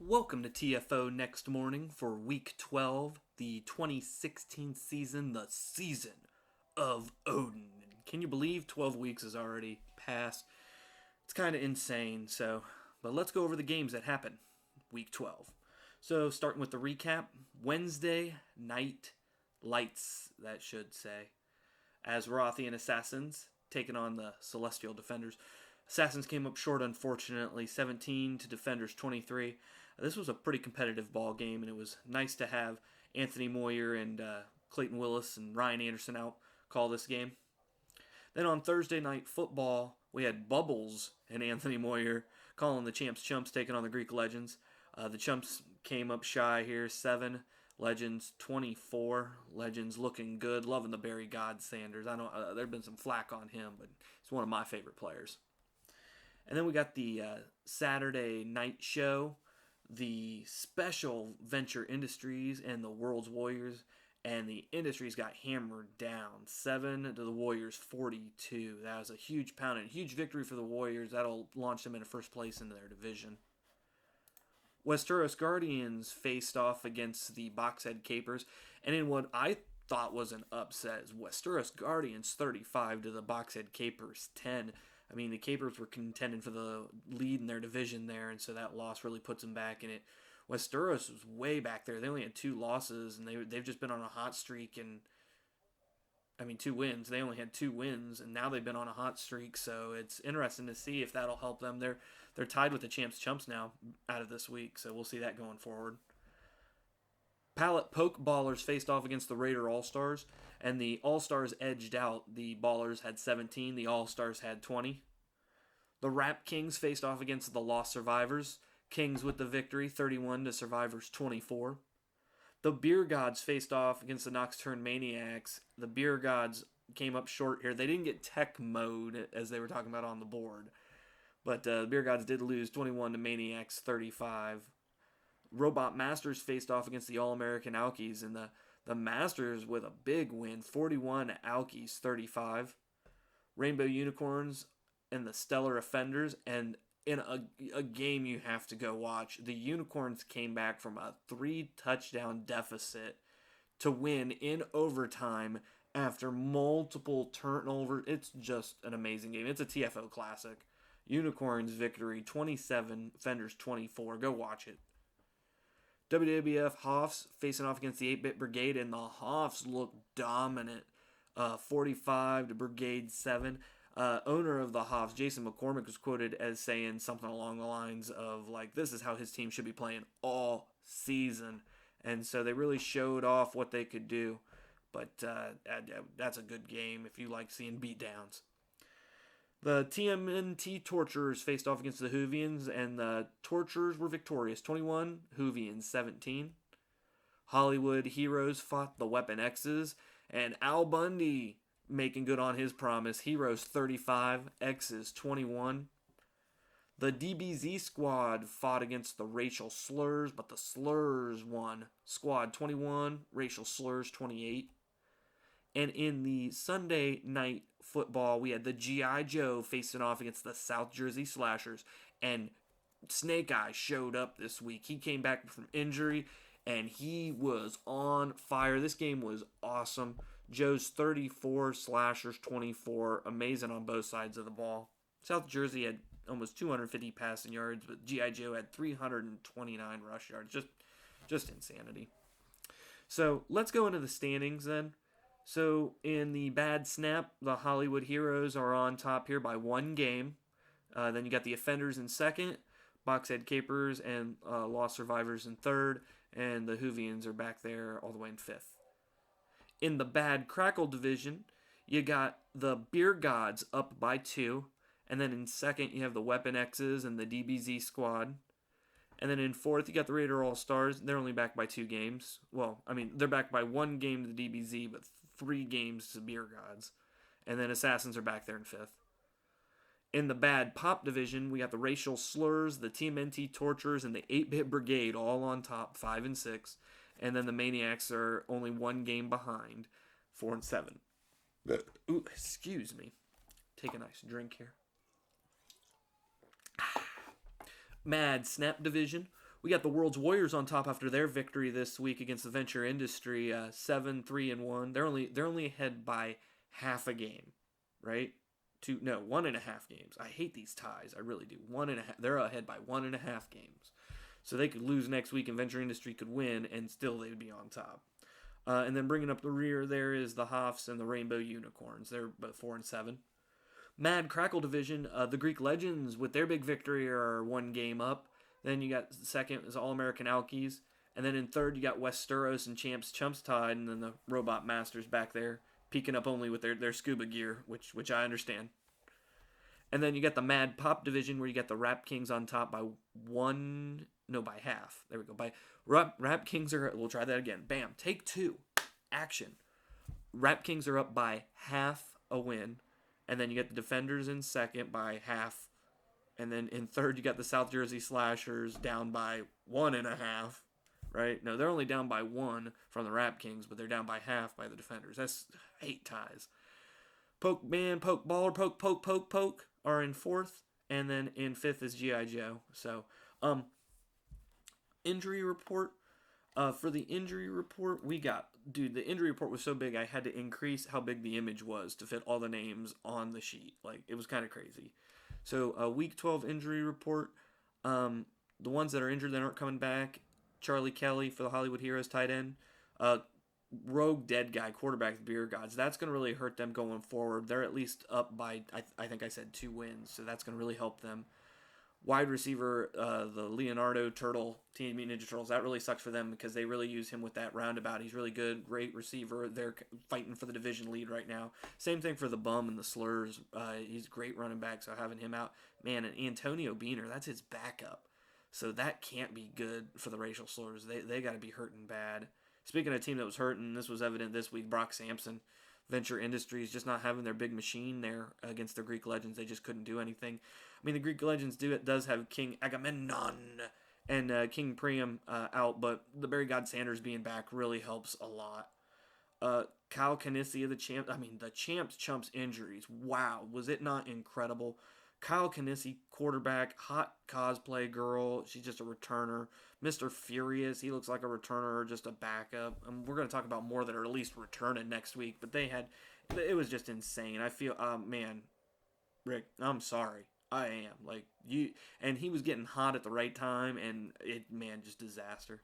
Welcome to TFO next morning for week 12, the 2016 season, the season of Odin. Can you believe 12 weeks has already passed? It's kind of insane, but let's go over the games that happened week 12. So, starting with the recap, Wednesday night lights, that should say, as Rothian Assassins taking on the Celestial Defenders. Assassins came up short, unfortunately, 17 to Defenders 23. This was a pretty competitive ball game, and it was nice to have Anthony Moyer and Clayton Willis and Ryan Anderson out call this game. Then on Thursday night football, we had Bubbles and Anthony Moyer calling the Champs Chumps taking on the Greek Legends. The Chumps came up shy here, 7. Legends 24. Legends looking good. Loving the Barry God Sanders. I know there'd been some flack on him, but he's one of my favorite players. And then we got the Saturday night show, the Special Venture Industries and the World's Warriors, and the Industries got hammered down, 7 to the Warriors 42. That was a huge pounding, huge victory for the Warriors. That'll launch them into first place in their division. Westeros Guardians faced off against the Boxhead Capers, and in what I thought was an upset, Westeros Guardians 35 to the Boxhead Capers 10. I mean, the Capers were contending for the lead in their division there, and so that loss really puts them back in it. Westeros was way back there. They only had 2 losses, and they've just been on a hot streak, and 2 wins. They only had 2 wins, and now they've been on a hot streak, so it's interesting to see if that'll help them. They're tied with the Champs Chumps now out of this week, so we'll see that going forward. Pallet Poke Ballers faced off against the Raider All-Stars, and the All-Stars edged out. The Ballers had 17, the All-Stars had 20. The Rap Kings faced off against the Lost Survivors. Kings with the victory, 31 to Survivors 24. The Beer Gods faced off against the Nocturne Maniacs. The Beer Gods came up short here. They didn't get tech mode, as they were talking about on the board. But the Beer Gods did lose 21 to Maniacs 35. Robot Masters faced off against the All-American Alkies, and the Masters with a big win, 41 to Alkies 35. Rainbow Unicorns and the Stellar Offenders, and in a game you have to go watch, the Unicorns came back from a 3-touchdown deficit to win in overtime after multiple turnovers. It's just an amazing game. It's a TFO classic. Unicorns victory, 27, Offenders 24. Go watch it. WWF Hoffs facing off against the 8-Bit Brigade, and the Hoffs look dominant. 45 to Brigade 7. Owner of the Hoffs, Jason McCormick, was quoted as saying something along the lines of, this is how his team should be playing all season. And so they really showed off what they could do. But that's a good game if you like seeing beatdowns. The TMNT Torturers faced off against the Whovians, and the Torturers were victorious, 21, Whovians 17. Hollywood Heroes fought the Weapon X's, and Al Bundy making good on his promise, Heroes 35, X's 21. The DBZ Squad fought against the Racial Slurs, but the Slurs won, Squad 21, Racial Slurs 28. And in the Sunday night football, we had the G.I. Joe facing off against the South Jersey Slashers. And Snake Eye showed up this week. He came back from injury, and he was on fire. This game was awesome. Joe's 34, Slashers 24. Amazing on both sides of the ball. South Jersey had almost 250 passing yards, but G.I. Joe had 329 rush yards. Just insanity. So let's go into the standings then. So, in the bad snap, the Hollywood Heroes are on top here by 1 game. Then you got the Offenders in second, Boxhead Capers and Lost Survivors in third, and the Whovians are back there all the way in fifth. In the bad Crackle division, you got the Beer Gods up by 2, and then in second you have the Weapon X's and the DBZ Squad. And then in fourth, you got the Raider All-Stars. They're only back by 2 games. Well, they're back by 1 game to the DBZ, but 3 games to Beer Gods. And then Assassins are back there in fifth. In the bad Pop division, we got the Racial Slurs, the TMNT Torturers, and the 8-Bit Brigade all on top, 5 and 6. And then the Maniacs are only 1 game behind, 4 and 7. Ooh, excuse me. Take a nice drink here. Mad Snap division, We got the World's Warriors on top after their victory this week against the Venture Industry, 7-3-1. They're only ahead by half a game, right? No, 1.5 games. I hate these ties. I really do. 1.5. They're ahead by 1.5 games. So they could lose next week and Venture Industry could win and still they'd be on top. And then bringing up the rear there is the Hoffs and the Rainbow Unicorns. They're both 4-7. Mad Crackle Division, the Greek Legends with their big victory are 1 game up. Then you got second is All American Alkies. And then in third you got Westeros and Champs Chumps tied. And then the Robot Masters back there peeking up only with their scuba gear, which I understand. And then you got the Mad Pop Division where you got the Rap Kings on top by by half. There we go. By Rap Kings we'll try that again. Bam. Take 2. Action. Rap Kings are up by half a win. And then you get the Defenders in second by half. And then in third, you got the South Jersey Slashers down by 1.5. Right? No, they're only down by 1 from the Rap Kings, but they're down by half by the Defenders. That's 8 ties. Poke Man, Poke Baller, Poke are in fourth. And then in fifth is G.I. Joe. So, injury report. For the injury report, we got... Dude, the injury report was so big, I had to increase how big the image was to fit all the names on the sheet. Like, it was kind of crazy. So, week 12 injury report. The ones that are injured that aren't coming back. Charlie Kelly for the Hollywood Heroes tight end. Rogue Dead Guy, quarterback, the Beer Gods. That's going to really hurt them going forward. They're at least up by, I think I said 2 wins. So, that's going to really help them. Wide receiver, the Leonardo Turtle, Teenage Mutant Ninja Turtles, that really sucks for them because they really use him with that roundabout. He's really good, great receiver. They're fighting for the division lead right now. Same thing for the Bum and the Slurs. He's a great running back, so having him out. Man, and Antonio Beaner, that's his backup. So that can't be good for the Racial Slurs. They got to be hurting bad. Speaking of a team that was hurting, this was evident this week, Brock Sampson. Venture Industries just not having their big machine there against the Greek Legends. They just couldn't do anything. I mean, the Greek Legends does have King Agamemnon and King Priam out, but the Barry God Sanders being back really helps a lot. Kyle Kinesi, the Champs Chumps injuries. Wow, was it not incredible? Kyle Kinesi, quarterback, hot cosplay girl. She's just a returner. Mr. Furious, he looks like a returner or just a backup. We're going to talk about more that are at least returning next week, but it was just insane. I feel, man, Rick, I'm sorry. I am. And he was getting hot at the right time, and just disaster.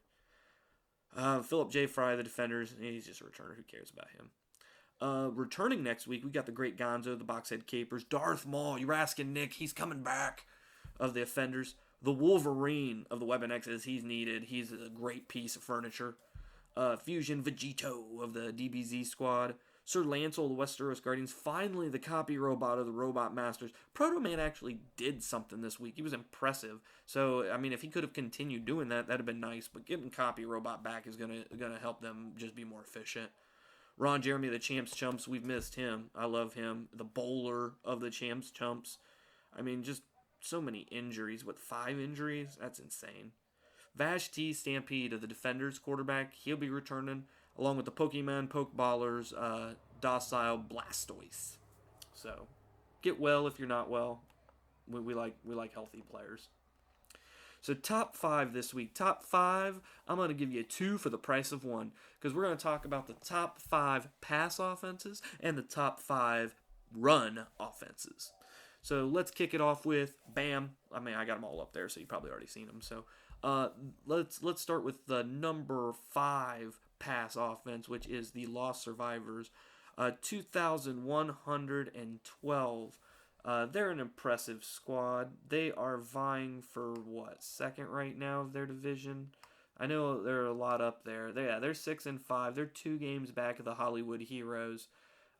Philip J. Fry, the Defenders, he's just a returner. Who cares about him? Returning next week, we got the Great Gonzo, the Boxhead Capers, Darth Maul, you're asking Nick, he's coming back, of the Offenders. The Wolverine of the Weapon X's, he's needed. He's a great piece of furniture. Fusion Vegito of the DBZ squad. Sir Lancel of the Westeros Guardians. Finally, the copy robot of the Robot Masters. Proto Man actually did something this week. He was impressive. So, I mean, if he could have continued doing that, that'd have been nice. But getting copy robot back is gonna help them just be more efficient. Ron Jeremy, the Champs Chumps, we've missed him. I love him. The bowler of the Champs Chumps. I mean, just so many injuries. 5 injuries? That's insane. Vash T. Stampede of the Defenders quarterback. He'll be returning, along with the Pokemon Pokeballers, Docile Blastoise. So, get well if you're not well. We like healthy players. So top 5 this week. Top 5, I'm going to give you 2 for the price of 1. Because we're going to talk about the top 5 pass offenses and the top 5 run offenses. So let's kick it off with, bam. I mean, I got them all up there, so you've probably already seen them. So let's start with the number 5 pass offense, which is the Lost Survivors. 2,112. They're an impressive squad. They are vying for, second right now of their division? I know there are a lot up there. They're 6-5. They're 2 games back of the Hollywood Heroes.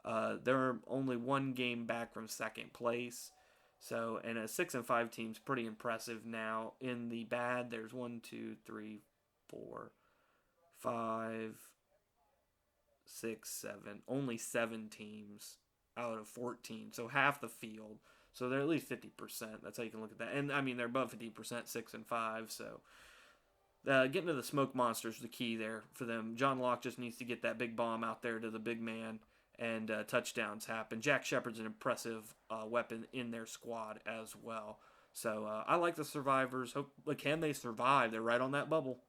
They're only 1 game back from second place. So, and a 6-5 team's pretty impressive now. In the bad, there's 1, 2, 3, 4, 5, 6, 7. Only 7 teams out of 14. So half the field. So they're at least 50%. That's how you can look at that. And, I mean, they're above 50%, 6-5. So getting to the smoke monsters is the key there for them. John Locke just needs to get that big bomb out there to the big man. And touchdowns happen. Jack Shepard's an impressive weapon in their squad as well. So I like the survivors. Hope, but can they survive? They're right on that bubble.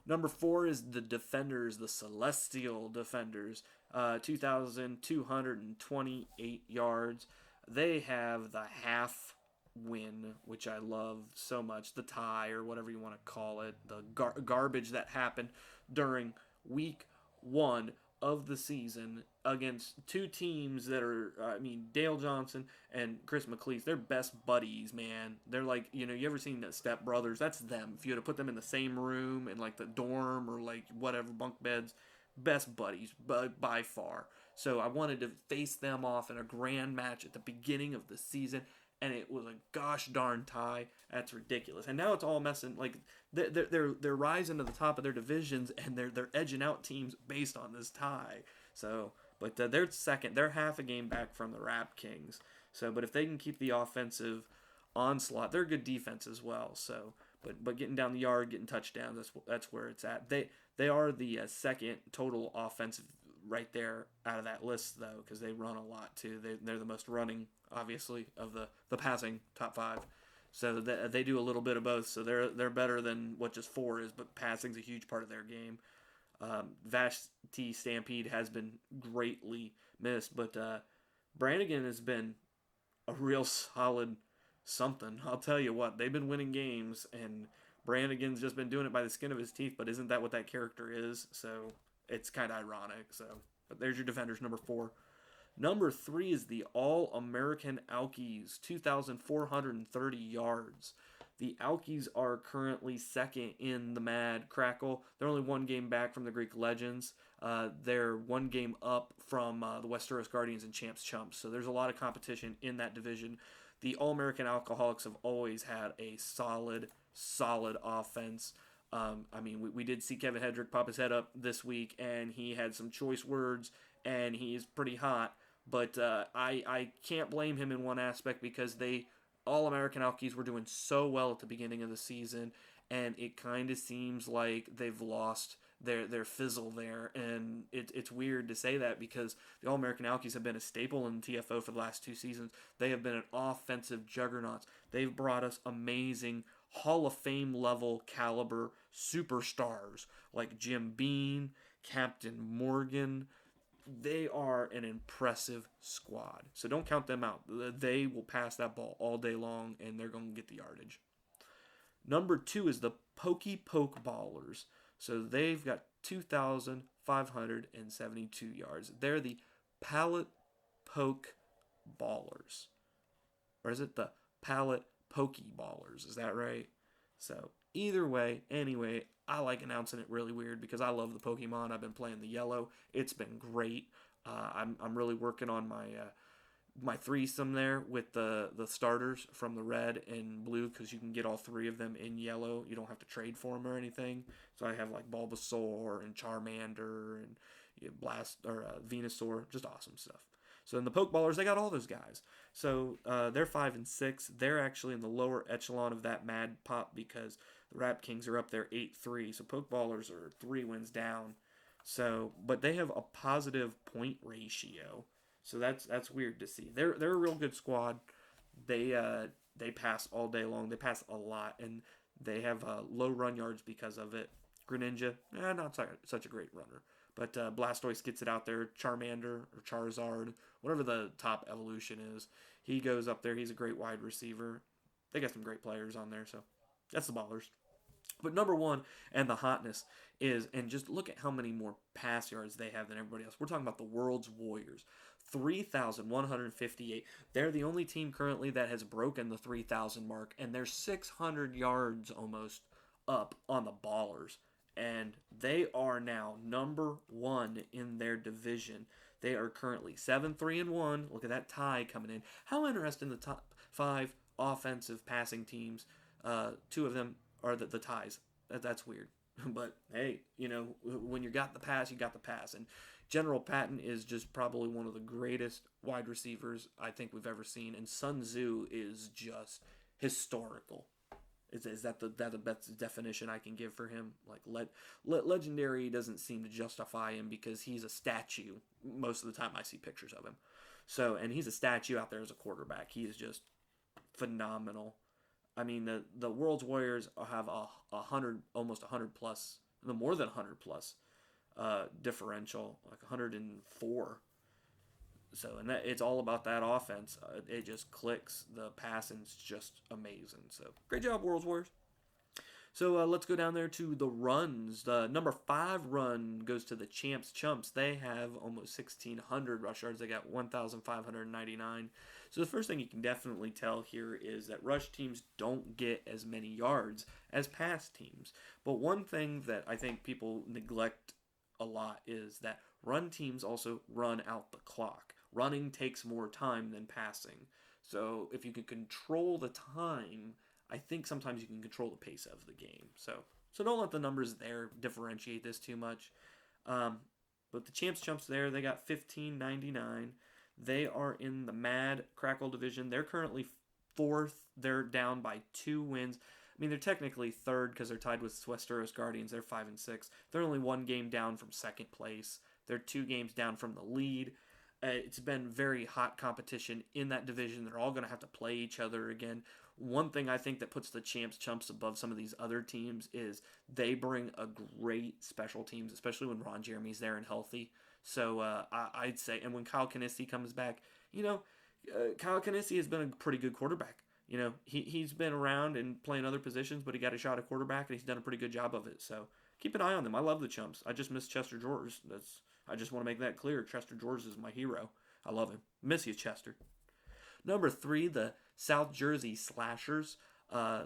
Number 4 is the Defenders, the Celestial Defenders, 2,228 yards. They have the half win, which I love so much, the tie or whatever you want to call it, the garbage that happened during week 1 of the season against two teams that are, I mean, Dale Johnson and Chris McLeese. They're best buddies, man. They're like, you ever seen the Step Brothers? That's them. If you had to put them in the same room in like the dorm or like whatever bunk beds, best buddies by far. So I wanted to face them off in a grand match at the beginning of the season, and it was a gosh darn tie. That's ridiculous. And now it's all messing like they're rising to the top of their divisions, and they're edging out teams based on this tie. So, but they're second. They're half a game back from the Rap Kings. So, but if they can keep the offensive onslaught, they're good defense as well. So, but getting down the yard, getting touchdowns, that's where it's at. They are the second total offensive right there out of that list though, because they run a lot too. They're the most running, obviously, of the passing top 5. So they do a little bit of both. So they're better than what just 4 is, but passing's a huge part of their game. Vashti Stampede has been greatly missed, but Brannigan has been a real solid something. I'll tell you what, they've been winning games, and Brannigan's just been doing it by the skin of his teeth, but isn't that what that character is? So it's kind of ironic. So, but there's your Defenders, number 4. Number 3 is the All-American Alkies, 2,430 yards. The Alkies are currently second in the Mad Crackle. They're only one game back from the Greek Legends. They're one game up from the Westeros Guardians and Champs Chumps. So there's a lot of competition in that division. The All-American Alcoholics have always had a solid offense. I mean, we did see Kevin Hedrick pop his head up this week, and he had some choice words, and he's pretty hot. But I can't blame him in one aspect, because All-American Alkies were doing so well at the beginning of the season, and it kind of seems like they've lost their fizzle there. And it's weird to say that, because the All-American Alkies have been a staple in TFO for the last 2 seasons. They have been an offensive juggernaut. They've brought us amazing Hall of Fame level caliber superstars like Jim Beam, Captain Morgan. They are an impressive squad. So don't count them out. They will pass that ball all day long, and they're going to get the yardage. Number 2 is the Pokey Poke Ballers. So they've got 2,572 yards. They're the Pallet Poke Ballers. Or is it the Pallet Pokey Ballers? Is that right? So either way, anyway, I like announcing it really weird, because I love the Pokemon. I've been playing the yellow. It's been great. I'm really working on my threesome there with the starters from the red and blue, because you can get all 3 of them in yellow. You don't have to trade for them or anything. So I have like Bulbasaur and Charmander and Venusaur, just awesome stuff. So in the Pokeballers, they got all those guys. So they're 5 and 6. They're actually in the lower echelon of that Mad Pop, because the Rap Kings are up there 8-3. So Pokeballers are 3 wins down. So, but they have a positive point ratio. So that's weird to see. They're a real good squad. They pass all day long. They pass a lot, and they have low run yards because of it. Greninja, not such a great runner. But Blastoise gets it out there. Charmander or Charizard, whatever the top evolution is, he goes up there. He's a great wide receiver. They got some great players on there, so that's the Ballers. But number 1, and the hotness is, and just look at how many more pass yards they have than everybody else. We're talking about the World's Warriors. 3,158. They're the only team currently that has broken the 3,000 mark, and they're 600 yards almost up on the Ballers. And they are now number 1 in their division. They are currently 7-3-1. Look at that tie coming in. How interesting, the top 5 offensive passing teams. 2 of them are the ties. That's weird. But hey, when you got the pass, you got the pass. And General Patton is just probably one of the greatest wide receivers I think we've ever seen. And Sun Tzu is just historical. Is that the best definition I can give for him? Like, legendary doesn't seem to justify him, because he's a statue most of the time I see pictures of him. So, and he's a statue out there as a quarterback. He is just phenomenal. I mean, the world's warriors have a hundred, almost 100 plus, the more than 100 plus differential, like 104. So, and that it's all about that offense. It just clicks. The passing's just amazing. So, great job, World's Warriors. So let's go down there to the runs. The number 5 run goes to the Champs Chumps. They have almost 1,600 rush yards. They got 1,599. So the first thing you can definitely tell here is that rush teams don't get as many yards as pass teams. But one thing that I think people neglect a lot is that run teams also run out the clock. Running takes more time than passing. So if you can control the time, I think sometimes you can control the pace of the game. So don't let the numbers there differentiate this too much. But the Champs Chumps there, they got 1599. They are in the Mad Crackle division. They're currently fourth. They're down by 2 wins. I mean, they're technically third because they're tied with Westeros Guardians. They're 5-6. They're only 1 game down from second place. They're 2 games down from the lead. It's been very hot competition in that division. They're all going to have to play each other again. One thing I think that puts the Champs Chumps above some of these other teams is they bring a great special teams, especially when Ron Jeremy's there and healthy. So I'd say, and when Kyle Kinesi comes back, Kyle Kinesi has been a pretty good quarterback. He's been around and playing other positions, but he got a shot at quarterback, and he's done a pretty good job of it. So keep an eye on them. I love the Chumps. I just miss Chester George. I just want to make that clear. Chester George is my hero. I love him. Miss you, Chester. Number 3, the South Jersey Slashers. I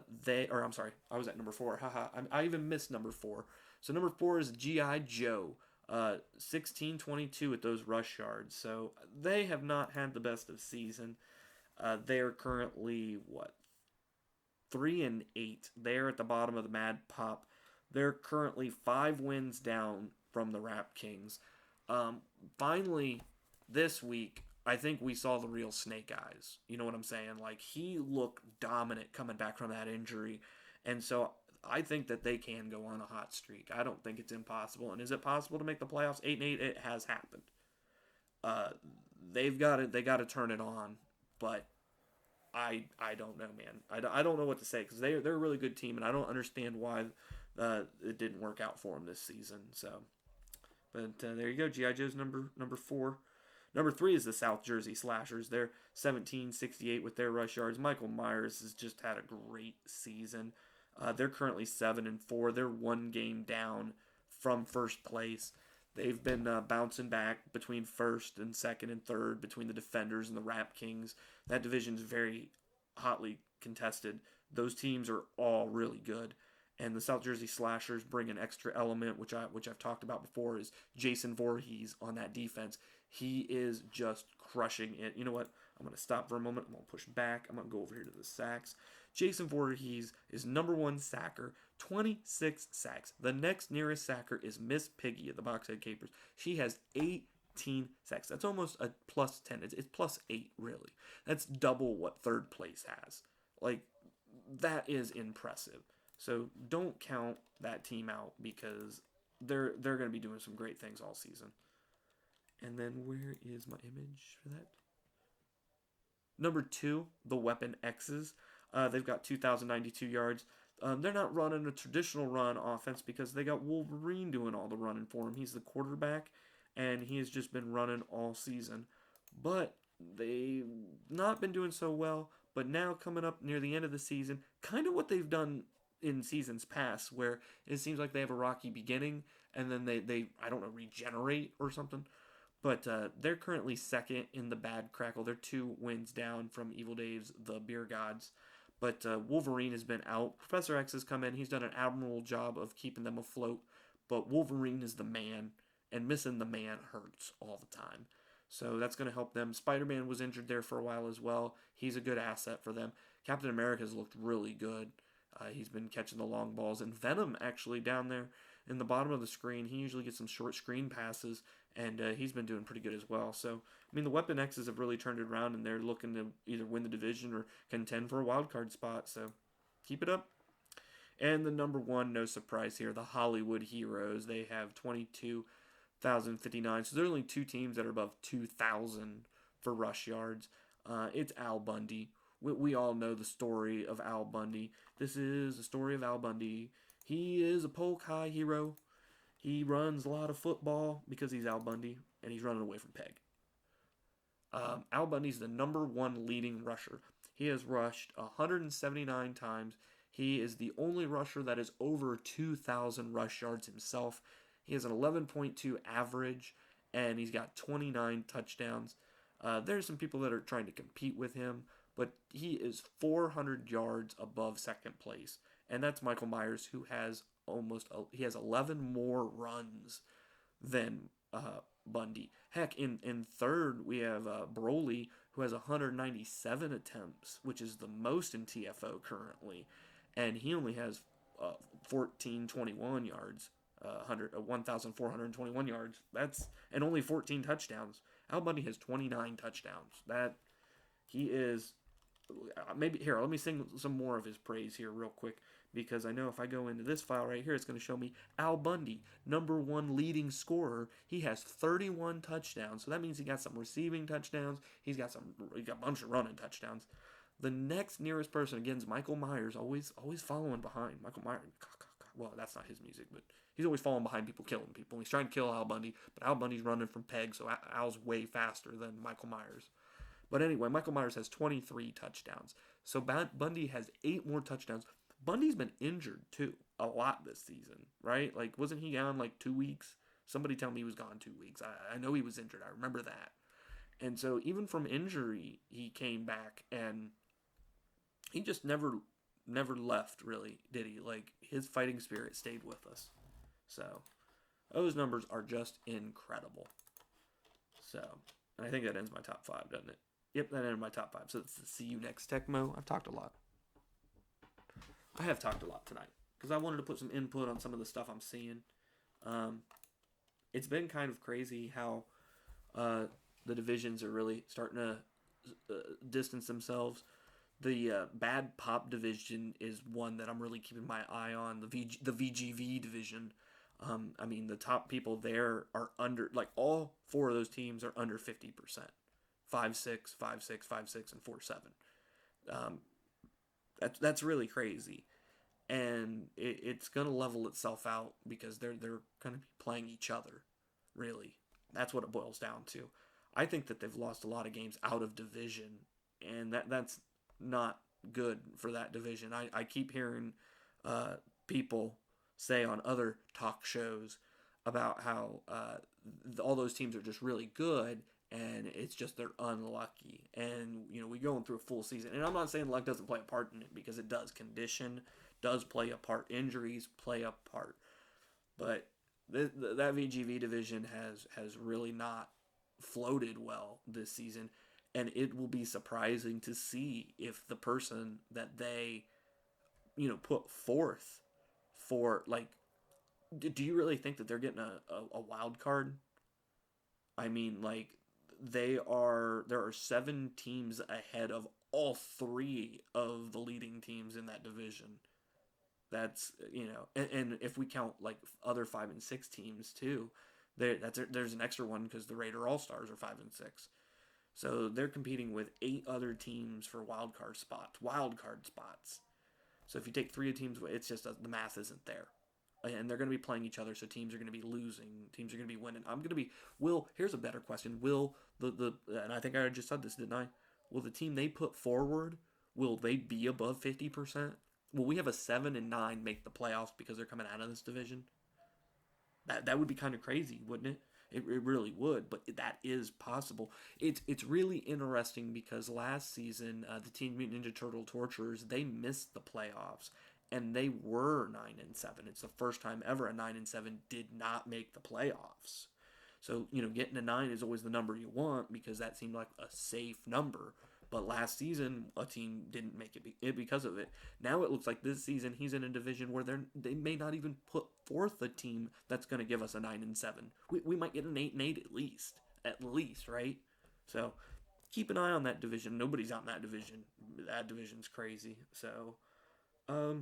was at number 4. Haha, I even missed number 4. So number 4 is G.I. Joe. 1622 at those rush yards. So they have not had the best of season. They are currently 3-8. They're at the bottom of the Mad Pop. They're currently 5 wins down from the Rap Kings. Finally, this week, I think we saw the real Snake Eyes. You know what I'm saying? Like, he looked dominant coming back from that injury. And so I think that they can go on a hot streak. I don't think it's impossible. And is it possible to make the playoffs 8-8? It has happened. They got to turn it on. But I don't know, man. I don't know what to say because they're a really good team, and I don't understand why it didn't work out for them this season. So, but there you go. G.I. Joe's number 4. Number 3 is the South Jersey Slashers. They're 1768 with their rush yards. Michael Myers has just had a great season. They're currently 7-4. They're 1 game down from first place. They've been bouncing back between first and second and third between the Defenders and the Rap Kings. That division is very hotly contested. Those teams are all really good. And the South Jersey Slashers bring an extra element, which I've talked about before, is Jason Voorhees on that defense. He is just crushing it. You know what? I'm going to stop for a moment. I'm going to push back. I'm going to go over here to the sacks. Jason Voorhees is number 1 sacker, 26 sacks. The next nearest sacker is Miss Piggy at the Boxhead Capers. She has 18 sacks. That's almost a plus 10. It's plus 8, really. That's double what third place has. Like, that is impressive. So don't count that team out because they're going to be doing some great things all season. And then where is my image for that? Number 2, the Weapon X's. They've got 2,092 yards. They're not running a traditional run offense because they got Wolverine doing all the running for them. He's the quarterback, and he has just been running all season. But they've not been doing so well. But now coming up near the end of the season, kind of what they've done in seasons past, where it seems like they have a rocky beginning, and then they I don't know, regenerate or something. But they're currently second in the Bad Crackle. They're 2 wins down from Evil Dave's The Beer Gods. But Wolverine has been out. Professor X has come in. He's done an admirable job of keeping them afloat. But Wolverine is the man, and missing the man hurts all the time. So that's going to help them. Spider-Man was injured there for a while as well. He's a good asset for them. Captain America's looked really good. He's been catching the long balls. And Venom, actually, down there in the bottom of the screen, he usually gets some short screen passes, and he's been doing pretty good as well. So, I mean, the Weapon X's have really turned it around, and they're looking to either win the division or contend for a wild card spot. So, keep it up. And the number 1, no surprise here, the Hollywood Heroes. They have 22,059. So, there are only 2 teams that are above 2,000 for rush yards. It's Al Bundy. We all know the story of Al Bundy. This is the story of Al Bundy. He is a polk high hero. He runs a lot of football because he's Al Bundy, and he's running away from Peg. Al Bundy's the number one leading rusher. He has rushed 179 times. He is the only rusher that is over 2,000 rush yards himself. He has an 11.2 average, and he's got 29 touchdowns. There's some people that are trying to compete with him, but he is 400 yards above second place, and that's Michael Myers, who has he has 11 more runs than Bundy. Heck, in third, we have Broly, who has 197 attempts, which is the most in TFO currently. And he only has 1,421 yards, 1,421 yards. That's and only 14 touchdowns. Al Bundy has 29 touchdowns. That he is maybe here. Let me sing some more of his praise here real quick because I know if I go into this file right here, it's going to show me Al Bundy, number one leading scorer. He has 31 touchdowns, so that means he got some receiving touchdowns. He got a bunch of running touchdowns. The next nearest person again is Michael Myers, always following behind. Michael Myers, well, that's not his music, but he's always falling behind people, killing people. He's trying to kill Al Bundy, but Al Bundy's running from Peg, so Al's way faster than Michael Myers. But anyway, Michael Myers has 23 touchdowns. So Bundy has 8 more touchdowns. Bundy's been injured, too, a lot this season, right? Like, wasn't he gone, 2 weeks? Somebody tell me he was gone 2 weeks. I know he was injured. I remember that. And so even from injury, he came back, and he just never left, really, did he? Like, his fighting spirit stayed with us. So, those numbers are just incredible. So, and I think that ends my top 5, doesn't it? Yep, that ended my top 5. So, it's the See You Next Tecmo. I've talked a lot. I have talked a lot tonight because I wanted to put some input on some of the stuff I'm seeing. It's been kind of crazy how the divisions are really starting to distance themselves. The bad pop division is one that I'm really keeping my eye on. The VGV division. I mean, the top people there are under, all 4 of those teams are under 50%. 5-6, 5-6, 5-6, and 4-7. That's really crazy, and it's gonna level itself out because they're gonna be playing each other. Really, that's what it boils down to. I think that they've lost a lot of games out of division, and that's not good for that division. I keep hearing people say on other talk shows about how all those teams are just really good and it's just they're unlucky. And we're going through a full season, and I'm not saying luck doesn't play a part in it because it does. Condition does play a part. Injuries play a part, but that VGV division has really not floated well this season, and it will be surprising to see if the person that they put forth for do you really think that they're getting a wild card? I mean, there are 7 teams ahead of all 3 of the leading teams in that division. That's and if we count other 5 and 6 teams too, there's an extra one because the Raider All Stars are 5 and 6. So they're competing with 8 other teams for wild card spots. So if you take 3 teams, it's just the math isn't there. And they're going to be playing each other, so teams are going to be losing, teams are going to be winning. Here's a better question. Will and I think I just said this, didn't I? Will the team they put forward, will they be above 50%? Will we have a 7 and 9 make the playoffs because they're coming out of this division? That would be kind of crazy, wouldn't it? It really would, but that is possible. It's really interesting because last season, the Teen Mutant Ninja Turtle Torturers, they missed the playoffs, and they were 9 and 7. It's the first time ever a 9 and 7 did not make the playoffs. So getting a 9 is always the number you want because that seemed like a safe number. But last season, a team didn't make it because of it. Now it looks like this season he's in a division where they may not even put forth a team that's going to give us a 9 and 7. We might get an 8 and 8 at least, right? So keep an eye on that division. Nobody's out in that division. That division's crazy. So, how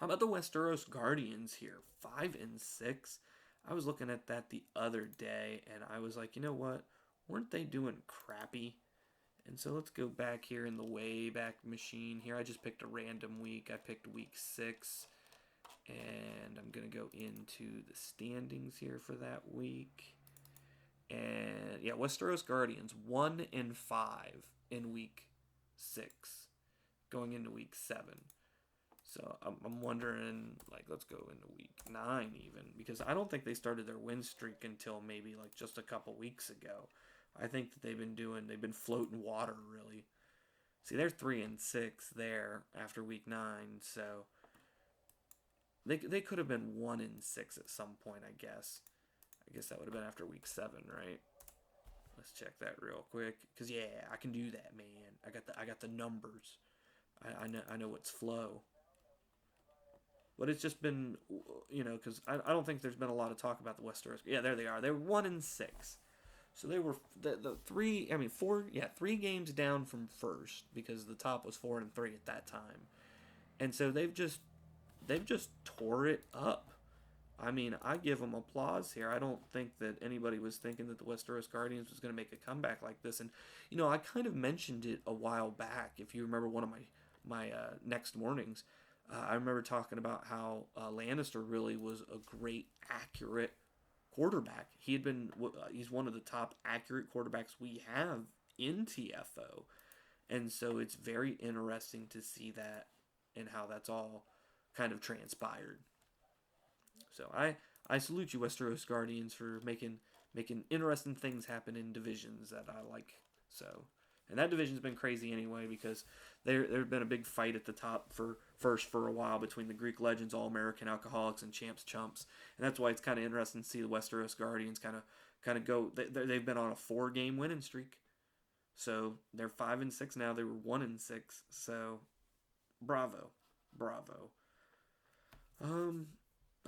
about the Westeros Guardians here? 5 and 6. I was looking at that the other day, and I was like, you know what? Weren't they doing crappy? And so let's go back here in the way back machine here. I just picked a random week. I picked week 6. And I'm going to go into the standings here for that week. And yeah, Westeros Guardians 1-5 in week 6, going into week 7. So I'm wondering, like, let's go into week 9 even, because I don't think they started their win streak until maybe like just a couple weeks ago. I think that they've been floating water really. See, they're 3-6 there after week 9, so they could have been 1-6 at some point, I guess. I guess that would have been after week 7, right? Let's check that real quick, cause yeah, I can do that, man. I got the numbers. I know what's flow. But it's just been, because I don't think there's been a lot of talk about the Westeros. Yeah, there they are. They were 1-6, so they were the three. I mean, four. Yeah, 3 games down from first because the top was 4-3 at that time, and so they've just tore it up. I mean, I give them applause here. I don't think that anybody was thinking that the Westeros Guardians was going to make a comeback like this. And I kind of mentioned it a while back. If you remember one of my next mornings, I remember talking about how Lannister really was a great, accurate quarterback. He's one of the top accurate quarterbacks we have in TFO, and so it's very interesting to see that and how that's all kind of transpired. So I salute you, Westeros Guardians, for making interesting things happen in divisions that I like. So, and that division's been crazy anyway because there's been a big fight at the top for a while between the Greek legends, All American Alcoholics, and Champs Chumps, and that's why it's kind of interesting to see the Westeros Guardians kind of go. They've been on a 4-game winning streak, so they're 5-6 now. They were 1-6, so bravo, bravo. Um,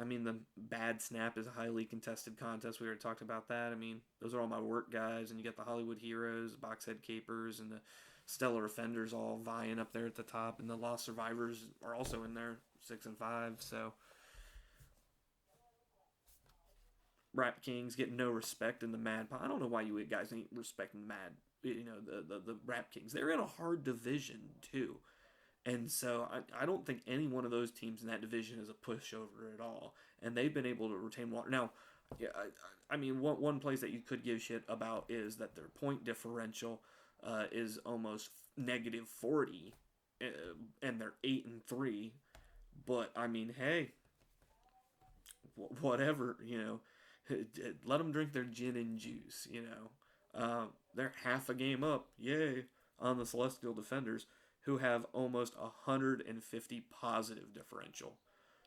I mean, the bad snap is a highly contested contest. We already talked about that. I mean, those are all my work guys, and you got the Hollywood Heroes, Boxhead Capers, and the Stellar Offenders all vying up there at the top, and the Lost Survivors are also in there, 6-5. So, Rap Kings get no respect in the Mad. I don't know why you guys ain't respecting Mad. The Rap Kings. They're in a hard division too. And so I don't think any one of those teams in that division is a pushover at all. And they've been able to retain water. Now, yeah, I mean, one place that you could give shit about is that their point differential is almost negative 40, uh, and they're 8-3. But I mean, hey, whatever, let them drink their gin and juice. They're half a game up, yay, on the Celestial Defenders, who have almost 150 positive differential.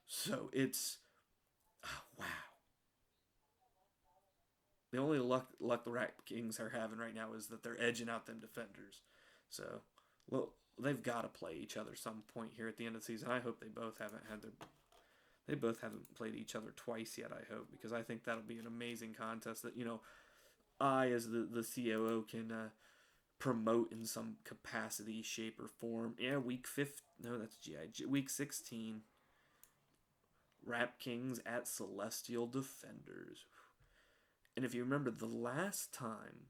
So it's wow. The only luck the Rat Kings are having right now is that they're edging out them defenders. So, well, they've got to play each other some point here at the end of the season. I hope they both haven't played each other twice yet. I hope, because I think that'll be an amazing contest that I as the COO can promote in some capacity, shape, or form. Yeah, week 5. No, that's GI. Week 16. Rap Kings at Celestial Defenders. And if you remember the last time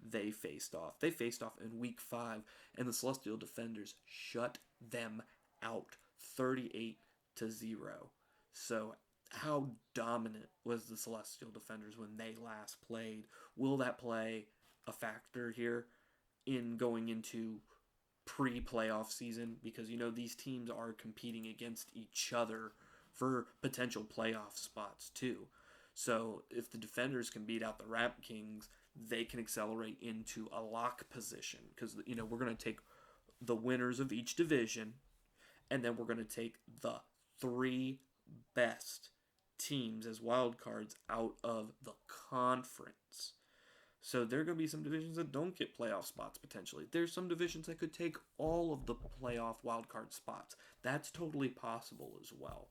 they faced off in week 5, and the Celestial Defenders shut them out 38-0. So, how dominant was the Celestial Defenders when they last played? Will that play a factor here in going into pre-playoff season? Because these teams are competing against each other for potential playoff spots too. So if the Defenders can beat out the Rap Kings, they can accelerate into a lock position, because we're going to take the winners of each division, and then we're going to take the 3 best teams as wild cards out of the conference. So there are going to be some divisions that don't get playoff spots potentially. There's some divisions that could take all of the playoff wildcard spots. That's totally possible as well.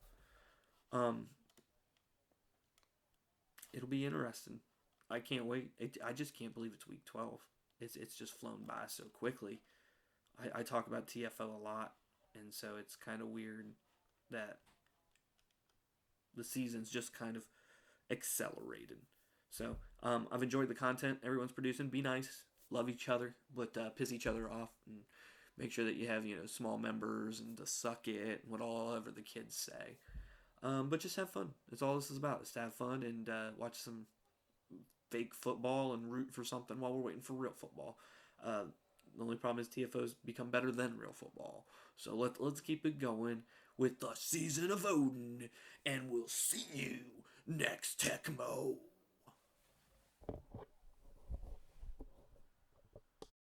Um, it'll be interesting. I can't wait. I just can't believe it's week 12. It's just flown by so quickly. I talk about TFO a lot, and so it's kind of weird that the season's just kind of accelerated. So I've enjoyed the content everyone's producing. Be nice. love each other, but piss each other off, and make sure that you have small members and to suck it, whatever the kids say. But just have fun. That's all this is about. Is to have fun and watch some fake football and root for something while we're waiting for real football. Uh, the only problem is TFO's become better than real football. So let's keep it going with the season of Odin, and we'll see you next Tecmo.